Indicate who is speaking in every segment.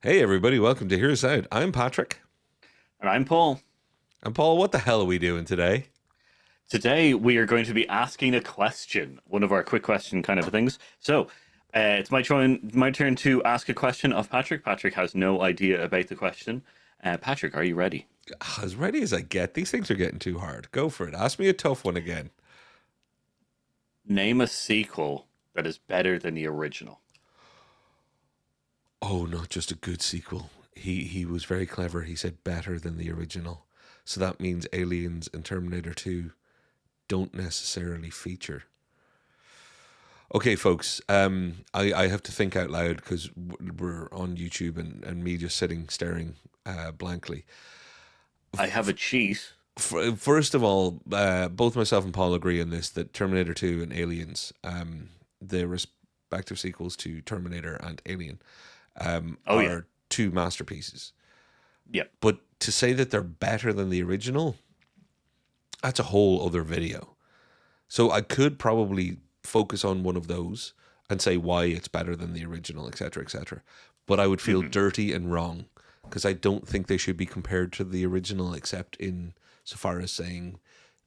Speaker 1: Hey everybody, welcome to Hear Us Out. I'm Patrick.
Speaker 2: And I'm Paul.
Speaker 1: And Paul, what the hell are we doing today?
Speaker 2: Today we are going to be asking a question, one of our quick question kind of things. So it's my turn to ask a question of Patrick. Patrick has no idea about the question. Patrick, are you ready?
Speaker 1: As ready as I get. These things are getting too hard. Go for it. Ask me a tough one again.
Speaker 2: Name a sequel that is better than the original.
Speaker 1: Oh, not just a good sequel. He was very clever. He said better than the original. So that means Aliens and Terminator 2 don't necessarily feature. Okay, folks, I have to think out loud because we're on YouTube and me just sitting staring blankly.
Speaker 2: I have a cheat.
Speaker 1: First of all, both myself and Paul agree on this that Terminator 2 and Aliens, the respective sequels to Terminator and Alien,
Speaker 2: Oh yeah,
Speaker 1: are two masterpieces.
Speaker 2: yep.
Speaker 1: But to say that they're better than the original, that's a whole other video. So I could probably focus on one of those and say why it's better than the original, etc., etc. But I would feel
Speaker 2: Hmm.
Speaker 1: dirty and wrong because I don't think they should be compared to the original, except in so far as saying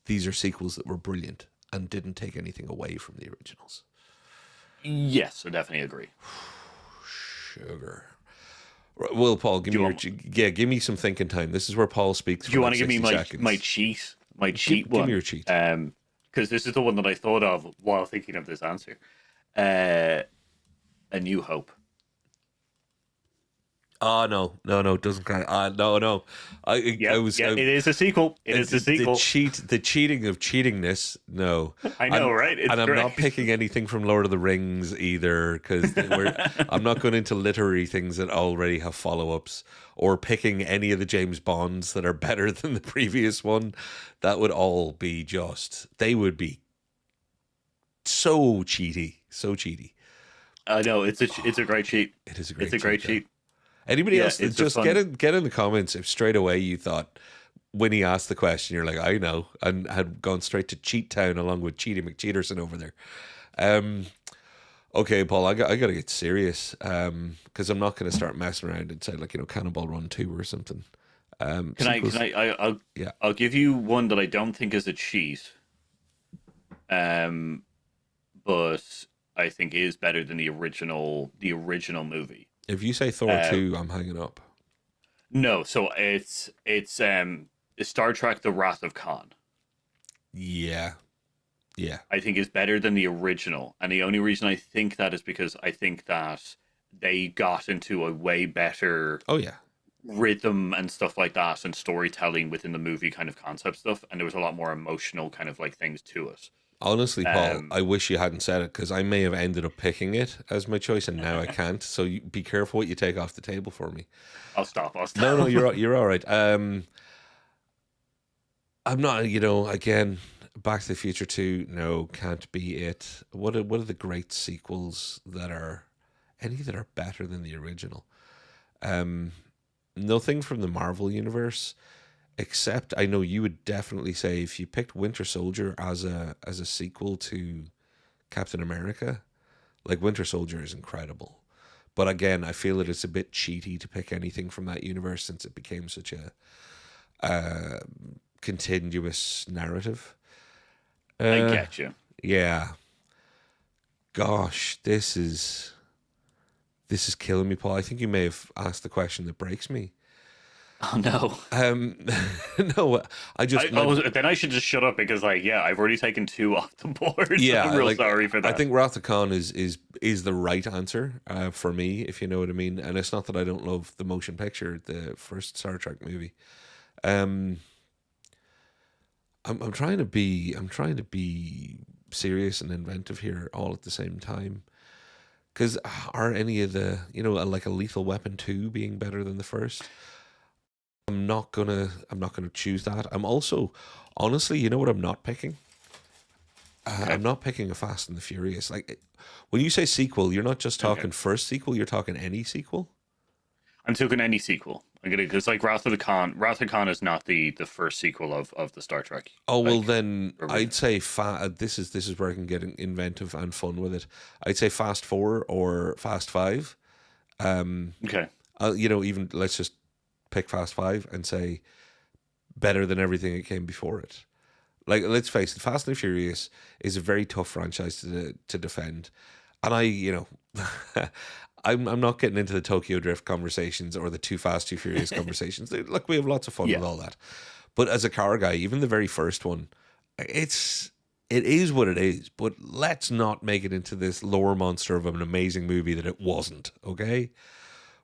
Speaker 1: these are sequels that were brilliant and didn't take anything away from the originals.
Speaker 2: Yes, I definitely agree.
Speaker 1: Sugar. Well, Paul, give
Speaker 2: Do
Speaker 1: me
Speaker 2: you
Speaker 1: your
Speaker 2: want?
Speaker 1: give me some thinking time. This is where Paul speaks
Speaker 2: Do
Speaker 1: for
Speaker 2: you
Speaker 1: like
Speaker 2: want to give me
Speaker 1: 60
Speaker 2: my
Speaker 1: seconds.
Speaker 2: cheat? My
Speaker 1: Give,
Speaker 2: cheat
Speaker 1: give me
Speaker 2: one.
Speaker 1: your cheat.
Speaker 2: Because this is the one that I thought of while thinking of this answer. Uh, A New Hope.
Speaker 1: Oh no, it doesn't count. No, no. I
Speaker 2: Yep,
Speaker 1: was
Speaker 2: yeah, it is a sequel. It is a
Speaker 1: the
Speaker 2: sequel.
Speaker 1: the cheating of cheatingness. No,
Speaker 2: I know,
Speaker 1: and
Speaker 2: right? It's
Speaker 1: I'm not
Speaker 2: great.
Speaker 1: picking anything from Lord of the Rings either because we're. I'm not going into literary things that already have follow ups or picking any of the James Bonds that are better than the previous one. That would all be just. They would be so cheaty, so cheaty.
Speaker 2: I know it's a great cheat.
Speaker 1: It is a
Speaker 2: It's
Speaker 1: great
Speaker 2: a great
Speaker 1: cheat though.
Speaker 2: cheat.
Speaker 1: Anybody
Speaker 2: Yeah,
Speaker 1: else that
Speaker 2: it's a
Speaker 1: just
Speaker 2: fun.
Speaker 1: get in the comments if straight away you thought when he asked the question you're like I know and had gone straight to Cheat Town along with Cheaty McCheaterson over there. Um, okay, Paul, I got to get serious because I'm not going to start messing around and say like Cannonball Run 2 or something.
Speaker 2: Can I? Can
Speaker 1: Sequels,
Speaker 2: I?
Speaker 1: yeah.
Speaker 2: I'll give you one that I don't think is a cheat. Um, but I think is better than the original movie.
Speaker 1: If you say Thor
Speaker 2: Uh,
Speaker 1: 2, I'm hanging up.
Speaker 2: no, so it's Star Trek: The Wrath of Khan.
Speaker 1: Yeah, yeah.
Speaker 2: I think is better than the original. And the only reason I think that is because I think that they got into a way better
Speaker 1: Oh yeah.
Speaker 2: rhythm and stuff like that and storytelling within the movie kind of concept stuff. And there was a lot more emotional kind of like things to it.
Speaker 1: Honestly, Paul,
Speaker 2: Um,
Speaker 1: I wish you hadn't said it because I may have ended up picking it as my choice, and now I can't. So be careful what you take off the table for me.
Speaker 2: I'll stop. I'll
Speaker 1: No, no,
Speaker 2: stop.
Speaker 1: you're all right. I'm not. Again, Back to the Future 2. No, can't be it. What are the great sequels that are any that are better than the original? Um, Nothing from the Marvel universe, except I know you would definitely say if you picked Winter Soldier as a sequel to Captain America, like Winter Soldier is incredible. But again, I feel that it's a bit cheaty to pick anything from that universe since it became such a uh, continuous narrative.
Speaker 2: I
Speaker 1: Uh,
Speaker 2: get you.
Speaker 1: yeah. Gosh, this is killing me, Paul. I think you may have asked the question that breaks me.
Speaker 2: Oh no.
Speaker 1: Um, no, I just my
Speaker 2: Then I should just shut up because like yeah, I've already taken two off the board. So I'm
Speaker 1: yeah,
Speaker 2: real
Speaker 1: like
Speaker 2: sorry for
Speaker 1: I
Speaker 2: that.
Speaker 1: think Wrath of Khan is the right answer for me, if you know what I mean. And it's not that I don't love the motion picture, the first Star Trek movie. Um, I'm trying to be serious and inventive here all at the same time. Because are any of the like a Lethal Weapon 2 being better than the first? I'm not gonna choose that. I'm also honestly, you know what I'm not picking?
Speaker 2: Okay.
Speaker 1: I'm not picking a Fast and the Furious. Like when you say sequel, you're not just
Speaker 2: Okay.
Speaker 1: talking first sequel, you're talking any sequel.
Speaker 2: I'm taking any sequel. I'm gonna because like Wrath of the Khan. Wrath of Khan is not the first sequel of the Star Trek
Speaker 1: Oh well,
Speaker 2: like
Speaker 1: then I'd
Speaker 2: original.
Speaker 1: say this is where I can get inventive and fun with it. I'd say Fast 4 or Fast 5. Um,
Speaker 2: Okay.
Speaker 1: Even let's just pick Fast Five and say better than everything that came before it. Like, let's face it, Fast and the Furious is a very tough franchise to defend, and I'm not getting into the Tokyo Drift conversations or the Too Fast Too Furious conversations. Look, we have lots of fun
Speaker 2: Yeah.
Speaker 1: with all that, but as a car guy, even the very first one, it is what it is. But let's not make it into this lore monster of an amazing movie that it wasn't. Okay,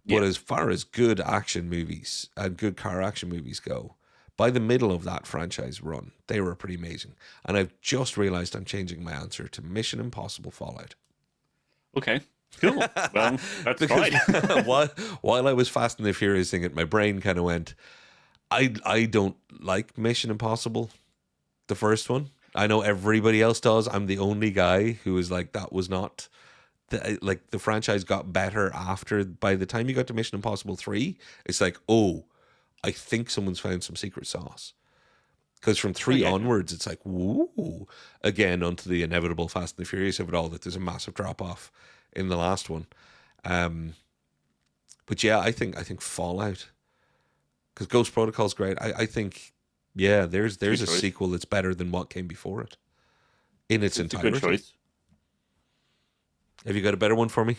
Speaker 1: but
Speaker 2: Yeah.
Speaker 1: as far as good action movies and good car action movies go, by the middle of that franchise run, they were pretty amazing. And I've just realized I'm changing my answer to Mission Impossible Fallout.
Speaker 2: Okay. Cool. Well, that's
Speaker 1: Because
Speaker 2: fine.
Speaker 1: while I was Fast and the Furious thing, it, my brain kind of went, I don't like Mission Impossible, the first one. I know everybody else does. I'm the only guy who is like, that was not the franchise got better after. By the time you got to Mission Impossible 3, it's like, oh, I think someone's found some secret sauce. Because from
Speaker 2: I
Speaker 1: 3
Speaker 2: get you.
Speaker 1: onwards, it's like, woo, again, onto the inevitable Fast and the Furious of it all, that there's a massive drop off in the last one. Um, but yeah, I think Fallout, because Ghost Protocol's great. I think, yeah, there's
Speaker 2: Good
Speaker 1: a
Speaker 2: choice.
Speaker 1: sequel that's better than what came before it in its
Speaker 2: It's a good
Speaker 1: entirety.
Speaker 2: choice.
Speaker 1: Have you got a better one for me?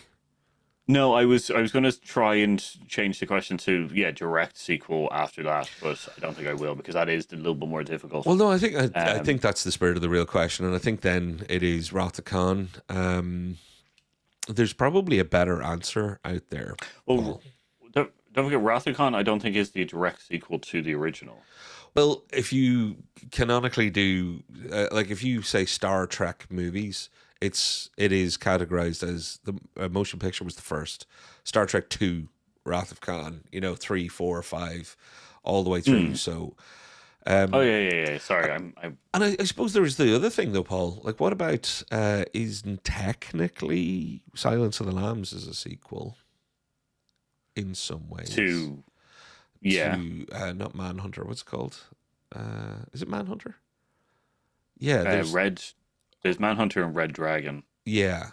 Speaker 2: No, I was going to try and change the question to direct sequel after that, but I don't think I will because that is a little bit more difficult.
Speaker 1: Well, no, I
Speaker 2: Um,
Speaker 1: think that's the spirit of the real question, and I think then it is Wrath of Khan. There's probably a better answer out there,
Speaker 2: well,
Speaker 1: Paul.
Speaker 2: don't forget Wrath of Khan. I don't think is the direct sequel to the original.
Speaker 1: Well, if you canonically do, like if you say Star Trek movies, it is categorized as the motion picture was the first. Star Trek 2, Wrath of Khan, 3, 4, 5, all the way through.
Speaker 2: Hmm.
Speaker 1: So,
Speaker 2: Oh
Speaker 1: um,
Speaker 2: yeah. Sorry, I'm.
Speaker 1: and I suppose there was the other thing though, Paul. Like, what about isn't technically Silence of the Lambs is a sequel in some ways
Speaker 2: To yeah,
Speaker 1: to not Manhunter? What's it called? Is it Manhunter? Yeah, there's
Speaker 2: Red. There's Manhunter and Red Dragon.
Speaker 1: yeah.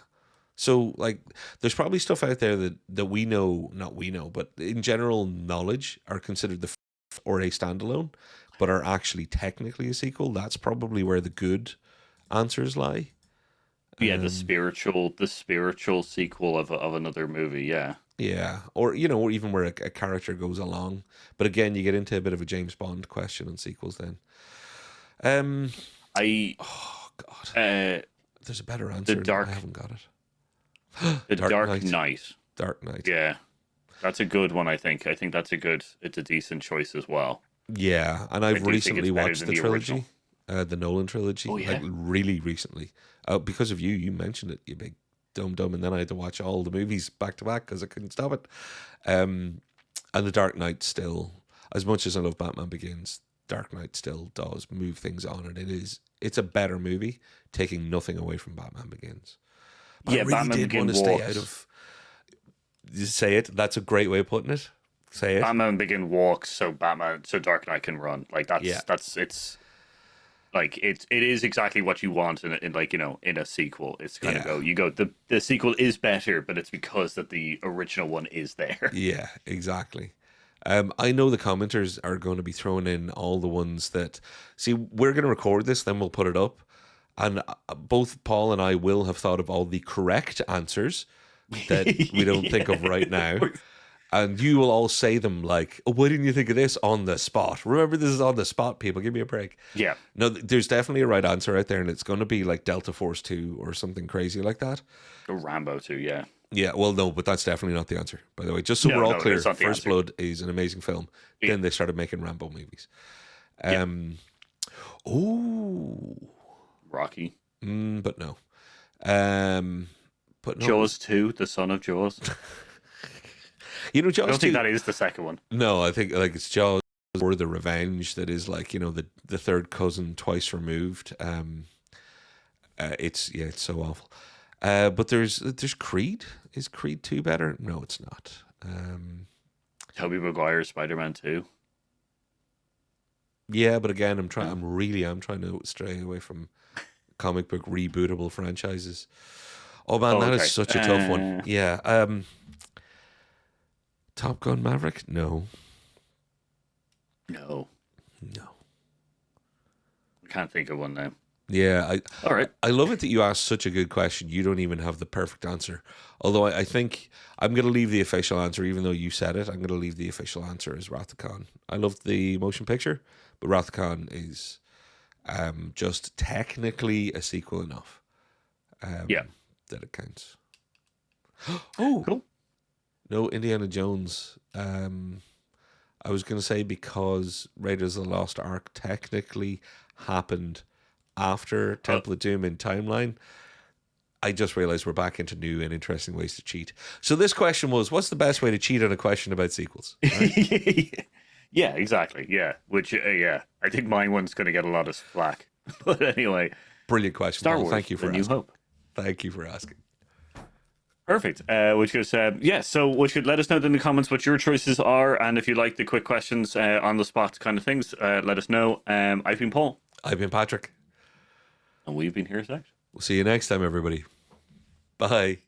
Speaker 1: So like, there's probably stuff out there that we know, not we know, but in general knowledge are considered or a standalone, but are actually technically a sequel. That's probably where the good answers lie.
Speaker 2: Yeah,
Speaker 1: Um,
Speaker 2: the spiritual sequel of another movie. Yeah,
Speaker 1: yeah, or or even where a character goes along. But again, you get into a bit of a James Bond question on sequels. Then, um,
Speaker 2: I
Speaker 1: oh God,
Speaker 2: uh
Speaker 1: there's a better
Speaker 2: the
Speaker 1: answer, and I
Speaker 2: dark
Speaker 1: haven't got it.
Speaker 2: the
Speaker 1: Dark
Speaker 2: Dark
Speaker 1: Knight.
Speaker 2: Knight.
Speaker 1: Dark Knight.
Speaker 2: Yeah, that's a good one. I think that's a good. It's a decent choice as well.
Speaker 1: Yeah, and
Speaker 2: I
Speaker 1: I've
Speaker 2: do think it's
Speaker 1: recently
Speaker 2: better
Speaker 1: watched
Speaker 2: than
Speaker 1: the
Speaker 2: the original.
Speaker 1: trilogy, the Nolan
Speaker 2: Oh
Speaker 1: trilogy, like
Speaker 2: yeah.
Speaker 1: really recently. Because of you, you mentioned it, you big dumb dumb, and then I had to watch all the movies back to back because I couldn't stop it. Um, and the Dark Knight still, as much as I love Batman Begins, Dark Knight still does move things on, and it's a better movie, taking nothing away from Batman Begins. But I
Speaker 2: Yeah,
Speaker 1: really
Speaker 2: Batman
Speaker 1: did want
Speaker 2: Begin
Speaker 1: to stay out
Speaker 2: walks.
Speaker 1: of. Say it. That's a great way of putting it. Say it.
Speaker 2: Batman Begin walks so Dark Knight can run. Like
Speaker 1: Yeah.
Speaker 2: that's it's like it is exactly what you want in like in a sequel. It's kind of
Speaker 1: Yeah.
Speaker 2: the sequel is better, but it's because that the original one is there.
Speaker 1: Yeah, exactly. I know the commenters are going to be throwing in all the ones that. See, we're going to record this, then we'll put it up. And both Paul and I will have thought of all the correct answers that we don't think of right
Speaker 2: Yeah, of
Speaker 1: now.
Speaker 2: course.
Speaker 1: And you will all say them like, oh, why didn't you think of this on the spot? Remember, this is on the spot, people. Give me a break.
Speaker 2: Yeah.
Speaker 1: No, there's definitely a right answer out there, and it's going to be like Delta Force 2 or something crazy like that.
Speaker 2: The Rambo too. Yeah.
Speaker 1: Yeah, well, no, but that's definitely not the answer, by the way. Just so
Speaker 2: No,
Speaker 1: we're all
Speaker 2: no,
Speaker 1: clear,
Speaker 2: it's not the
Speaker 1: First
Speaker 2: answer.
Speaker 1: Blood is an amazing film.
Speaker 2: Yeah.
Speaker 1: Then they started making Rambo movies.
Speaker 2: Yeah.
Speaker 1: Um, oh,
Speaker 2: Rocky.
Speaker 1: but no. Um, but no, it was,
Speaker 2: Jaws 2, The Son of Jaws. I
Speaker 1: Jaws
Speaker 2: don't think
Speaker 1: 2.
Speaker 2: that is the second one.
Speaker 1: No, I think like it's Jaws or The Revenge that is like, the third cousin twice removed. It's so awful. But there's Creed. Is Creed 2 better? No, it's not.
Speaker 2: Tobey Maguire, Spider-Man 2.
Speaker 1: Yeah, but again,
Speaker 2: No.
Speaker 1: I'm trying to stray away from comic book rebootable franchises. Oh man,
Speaker 2: Oh,
Speaker 1: that is
Speaker 2: okay.
Speaker 1: such a tough one. Yeah. Top Gun Maverick? No.
Speaker 2: No,
Speaker 1: No.
Speaker 2: I can't think of one now.
Speaker 1: Yeah,
Speaker 2: All right.
Speaker 1: I love it that you asked such a good question. You don't even have the perfect answer. Although I think I'm going to leave the official answer, even though you said it. I'm going to leave the official answer as Wrath of Khan. I love the motion picture, but Wrath of Khan is just technically a sequel enough
Speaker 2: Yeah.
Speaker 1: that it counts. Oh
Speaker 2: Cool.
Speaker 1: no, Indiana Jones. I was going to say because Raiders of the Lost Ark technically happened after Temple of Doom in timeline. I just realized we're back into new and interesting ways to cheat. So this question was, what's the best way to cheat on a question about sequels? Right?
Speaker 2: Yeah, exactly. Yeah, which yeah, I think my one's going to get a lot of flack. But anyway,
Speaker 1: Brilliant question,
Speaker 2: Star
Speaker 1: Paul.
Speaker 2: Wars:
Speaker 1: Thank you
Speaker 2: The
Speaker 1: for
Speaker 2: New
Speaker 1: asking.
Speaker 2: Hope.
Speaker 1: Thank you for asking.
Speaker 2: Perfect. Which is yeah. So, which could let us know in the comments what your choices are, and if you like the quick questions on the spot kind of things, let us know. I've been Paul,
Speaker 1: I've been Patrick.
Speaker 2: and we've been here.
Speaker 1: We'll see you next time, everybody. Bye.